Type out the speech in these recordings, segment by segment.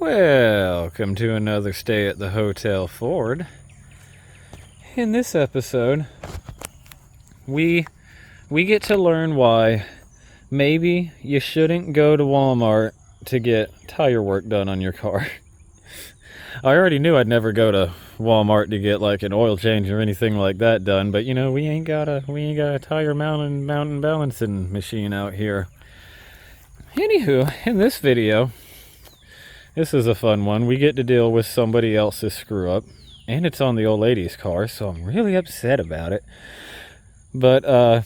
Welcome to another stay at the Hotel Ford. In this episode, we get to learn why maybe you shouldn't go to Walmart to get tire work done on your car. I already knew I'd never go to Walmart to get like an oil change or anything like that done, but you know, we ain't got a tire mountain balancing machine out here. Anywho, in this video, this is a fun one. We get to deal with somebody else's screw up, and it's on the old lady's car, so I'm really upset about it. But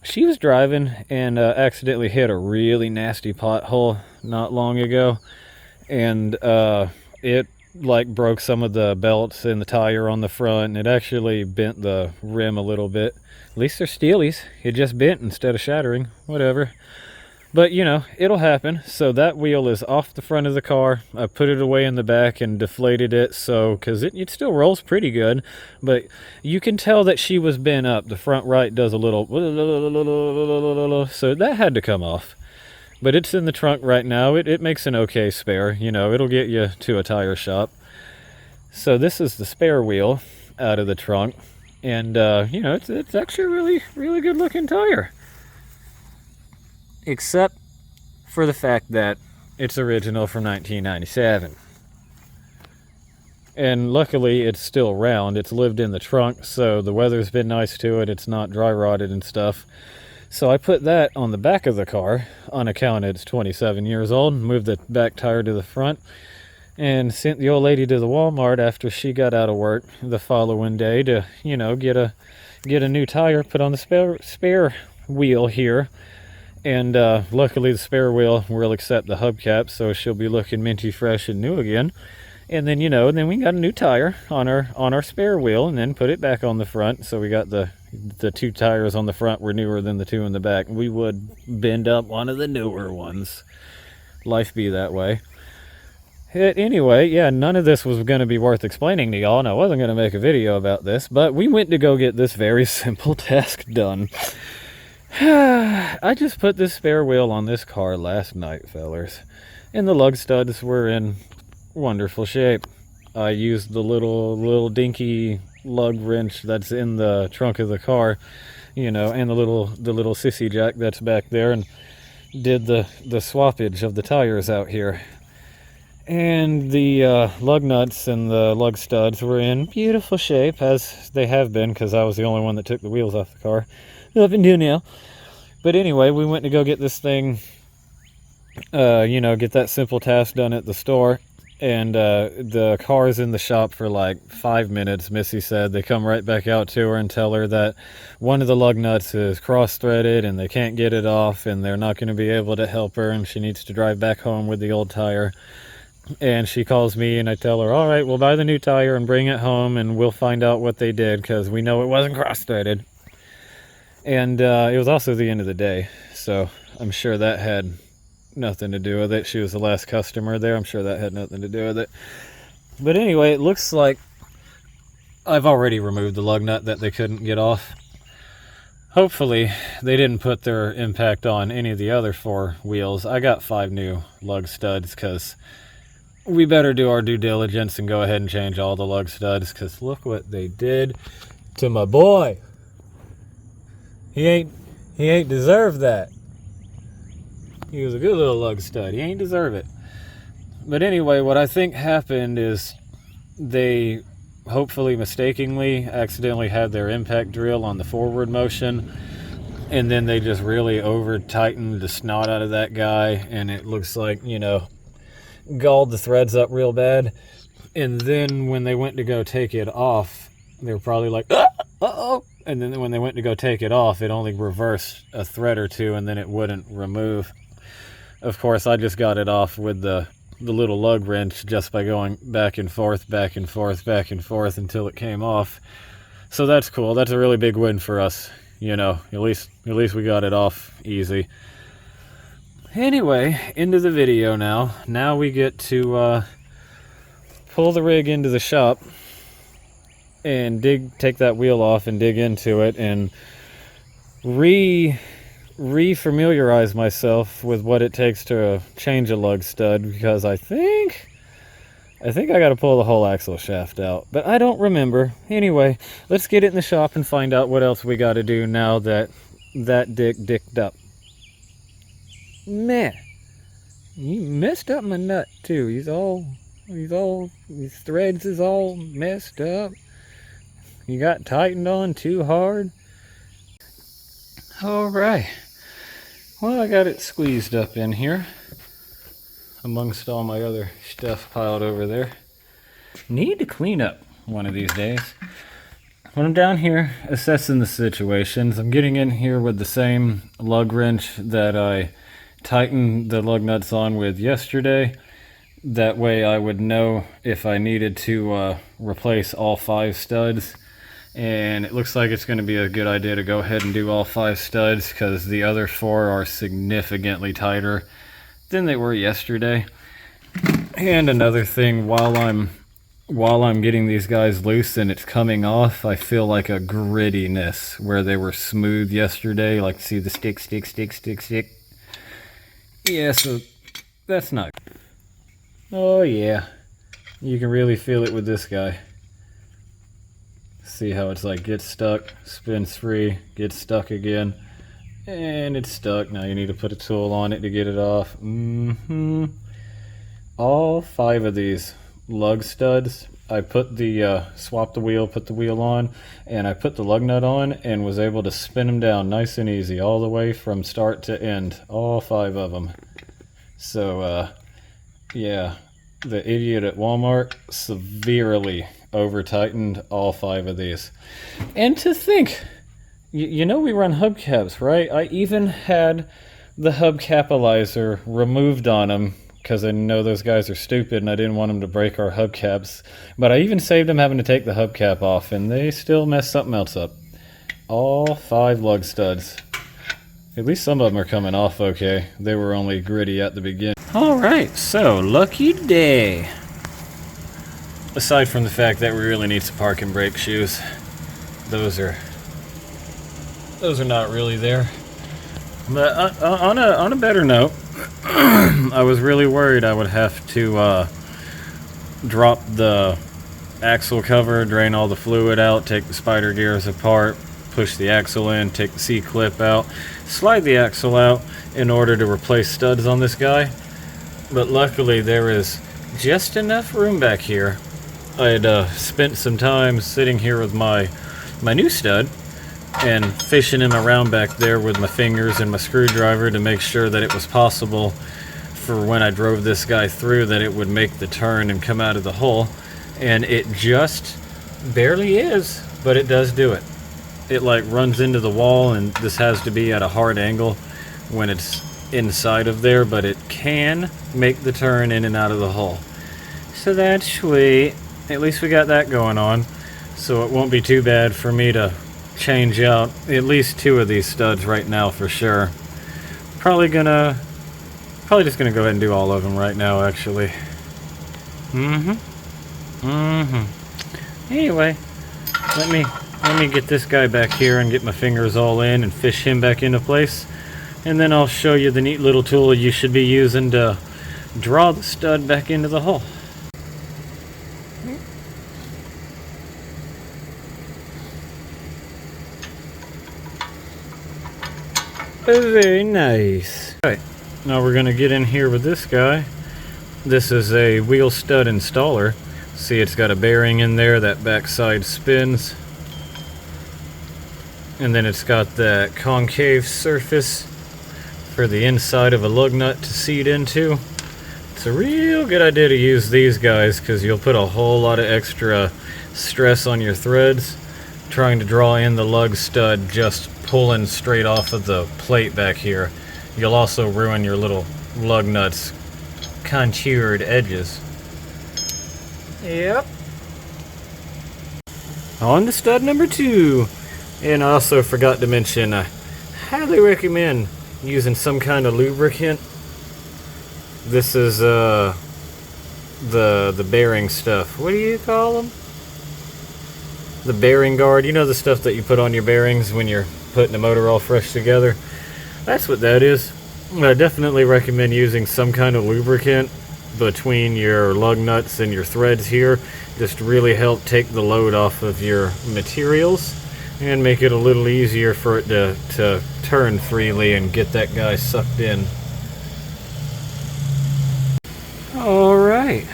she was driving and accidentally hit a really nasty pothole not long ago, and it like broke some of the belts in the tire on the front, and it actually bent the rim a little bit. At least they're steelies. It just bent instead of shattering. Whatever. But, you know, it'll happen. So that wheel is off the front of the car. I put it away in the back and deflated it, so because it still rolls pretty good. But you can tell that she was bent up. The front right does a little, so that had to come off. But it's in the trunk right now. It makes an okay spare. You know, it'll get you to a tire shop. So this is the spare wheel out of the trunk. And, you know, it's actually a really, really good looking tire. Except for the fact that it's original from 1997. And luckily it's still round. It's lived in the trunk, so the weather's been nice to it. It's not dry rotted and stuff. So I put that on the back of the car on account it's 27 years old, moved the back tire to the front, and sent the old lady to the Walmart after she got out of work the following day to, you know, get a new tire put on the spare wheel here. And luckily the spare wheel will accept the hubcap, so she'll be looking minty fresh and new again. And then, you know, then we got a new tire on our spare wheel, and then put it back on the front. So we got the two tires on the front were newer than the two in the back. We would bend up one of the newer ones. Life be that way. Anyway, yeah, none of this was going to be worth explaining to y'all, and I wasn't going to make a video about this, but we went to go get this very simple task done. I just put this spare wheel on this car last night, fellers, and the lug studs were in wonderful shape. I used the little dinky lug wrench that's in the trunk of the car, you know, and the little sissy jack that's back there, and did the swappage of the tires out here. And the lug nuts and the lug studs were in beautiful shape, as they have been, because I was the only one that took the wheels off the car up until now. But anyway, we went to go get this thing, you know, get that simple task done at the store. And the car's in the shop for like 5 minutes, Missy said. They come right back out to her and tell her that one of the lug nuts is cross-threaded and they can't get it off, and they're not going to be able to help her, and she needs to drive back home with the old tire. And she calls me, and I tell her, all right, we'll buy the new tire and bring it home, and we'll find out what they did, because we know it wasn't cross-threaded. And it was also the end of the day, so I'm sure that had nothing to do with it. She was the last customer there. I'm sure that had nothing to do with it. But anyway, it looks like I've already removed the lug nut that they couldn't get off. Hopefully, they didn't put their impact on any of the other 4 wheels. I got 5 new lug studs, because we better do our due diligence and go ahead and change all the lug studs, because look what they did to my boy. He ain't deserve that. He was a good little lug stud. He ain't deserve it. But anyway, what I think happened is they hopefully mistakenly accidentally had their impact drill on the forward motion, and then they just really over tightened the snot out of that guy, and it looks like, you know, galled the threads up real bad. And then when they went to go take it off, they were probably like, uh-oh. And then when they went to go take it off, it only reversed a thread or two, and then it wouldn't remove. Of course, I just got it off with the little lug wrench just by going back and forth, back and forth, back and forth until it came off. So that's cool. That's a really big win for us. You know, at least we got it off easy. Anyway, into the video now. Now we get to pull the rig into the shop and take that wheel off and dig into it and re-familiarize myself with what it takes to change a lug stud, because I think I think I gotta pull the whole axle shaft out, but I don't remember. Anyway, let's get it in the shop and find out what else we gotta do now that that dicked up. Man, you messed up my nut too. These threads is all messed up. You got tightened on too hard. All right. Well, I got it squeezed up in here amongst all my other stuff piled over there. Need to clean up one of these days. When I'm down here assessing the situations, I'm getting in here with the same lug wrench that I tightened the lug nuts on with yesterday. That way I would know if I needed to replace all 5 studs. And it looks like it's going to be a good idea to go ahead and do all 5 studs because the other 4 are significantly tighter than they were yesterday. And another thing, while I'm getting these guys loose and it's coming off, I feel like a grittiness where they were smooth yesterday. Like, see the stick. Yeah, so that's not. Oh yeah, you can really feel it with this guy. See how it's like gets stuck, spins free, gets stuck again, and it's stuck. Now you need to put a tool on it to get it off. All 5 of these lug studs, I put the swapped the wheel, put the wheel on, and I put the lug nut on and was able to spin them down nice and easy all the way from start to end, all 5 of them. So yeah, the idiot at Walmart severely over tightened all 5 of these. And to think, you know we run hubcaps, right? I even had the hubcapalizer removed on them because I know those guys are stupid and I didn't want them to break our hubcaps. But I even saved them having to take the hubcap off and they still messed something else up. All 5 lug studs. At least some of them are coming off okay. They were only gritty at the beginning. Alright, so lucky day. Aside from the fact that we really need some park and brake shoes. Those are not really there. But on a better note, I was really worried I would have to drop the axle cover, drain all the fluid out, take the spider gears apart, push the axle in, take the C-clip out, slide the axle out in order to replace studs on this guy. But luckily there is just enough room back here. I had spent some time sitting here with my new stud and fishing him around back there with my fingers and my screwdriver to make sure that it was possible for when I drove this guy through that it would make the turn and come out of the hole. And it just barely is, but it does do it. It like runs into the wall, and this has to be at a hard angle when it's inside of there, but it can make the turn in and out of the hole. So that's sweet. At least we got that going on, so it won't be too bad for me to change out at least 2 of these studs right now for sure. Probably just gonna go ahead and do all of them right now actually. Anyway, let me get this guy back here and get my fingers all in and fish him back into place, and then I'll show you the neat little tool you should be using to draw the stud back into the hole. Very nice. Alright, now we're going to get in here with this guy. This is a wheel stud installer. See, it's got a bearing in there, that backside spins. And then it's got that concave surface for the inside of a lug nut to seat into. It's a real good idea to use these guys because you'll put a whole lot of extra stress on your threads trying to draw in the lug stud just pulling straight off of the plate back here. You'll also ruin your little lug nuts contoured edges. Yep. On to stud number 2. And I also forgot to mention, I highly recommend using some kind of lubricant. This is the bearing stuff. What do you call them? The bearing guard. You know the stuff that you put on your bearings when you're putting the motor all fresh together? That's what that is. I definitely recommend using some kind of lubricant between your lug nuts and your threads here just really help take the load off of your materials and make it a little easier for it to turn freely and get that guy sucked in. Alright.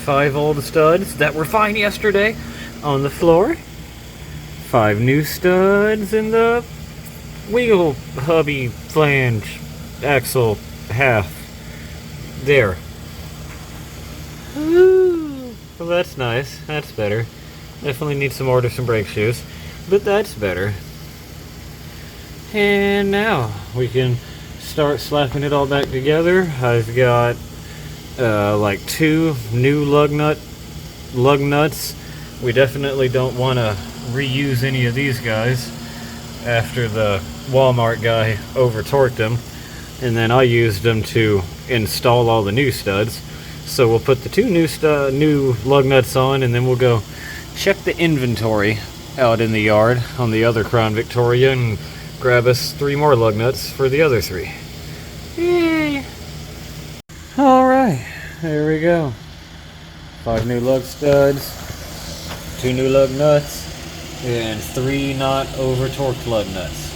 5 old studs that were fine yesterday on the floor. 5 new studs in the wheel hubby flange axle half there. Ooh, well, that's nice. That's better. Definitely need to order some brake shoes, but that's better. And now we can start slapping it all back together. I've got like 2 new lug nuts. We definitely don't want to reuse any of these guys after the Walmart guy over torqued them, and then I used them to install all the new studs. So we'll put the 2 new lug nuts on, and then we'll go check the inventory out in the yard on the other Crown Victoria and grab us 3 more lug nuts for the other 3. Yay! Alright, there we go. 5 new lug studs, 2 new lug nuts, and 3 not over torqued lug nuts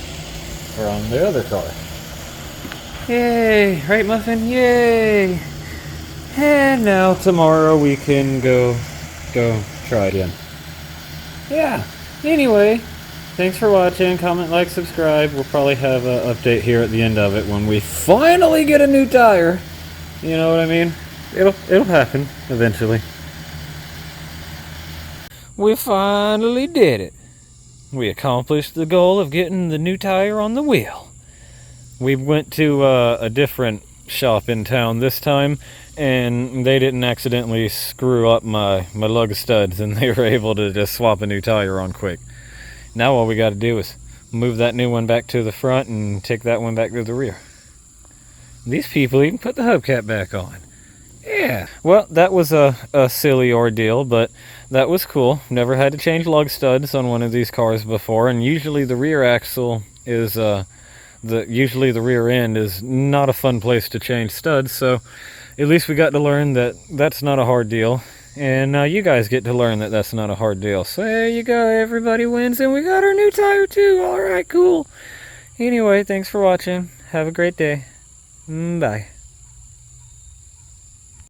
from the other car. Yay! Right, Muffin? Yay! And now tomorrow we can go try it again. Yeah, anyway, thanks for watching. Comment, like, subscribe. We'll probably have an update here at the end of it when we finally get a new tire. You know what I mean? It'll happen eventually. We finally did it. We accomplished the goal of getting the new tire on the wheel. We went to a different shop in town this time, and they didn't accidentally screw up my lug studs, and they were able to just swap a new tire on quick. Now all we got to do is move that new one back to the front and take that one back to the rear. These people even put the hubcap back on. Yeah, well, that was a silly ordeal, but that was cool. Never had to change lug studs on one of these cars before, and usually the rear axle is usually the rear end is not a fun place to change studs, so at least we got to learn that that's not a hard deal, and now you guys get to learn that that's not a hard deal. So there you go, everybody wins, and we got our new tire too. Alright, cool. Anyway, thanks for watching. Have a great day. Bye.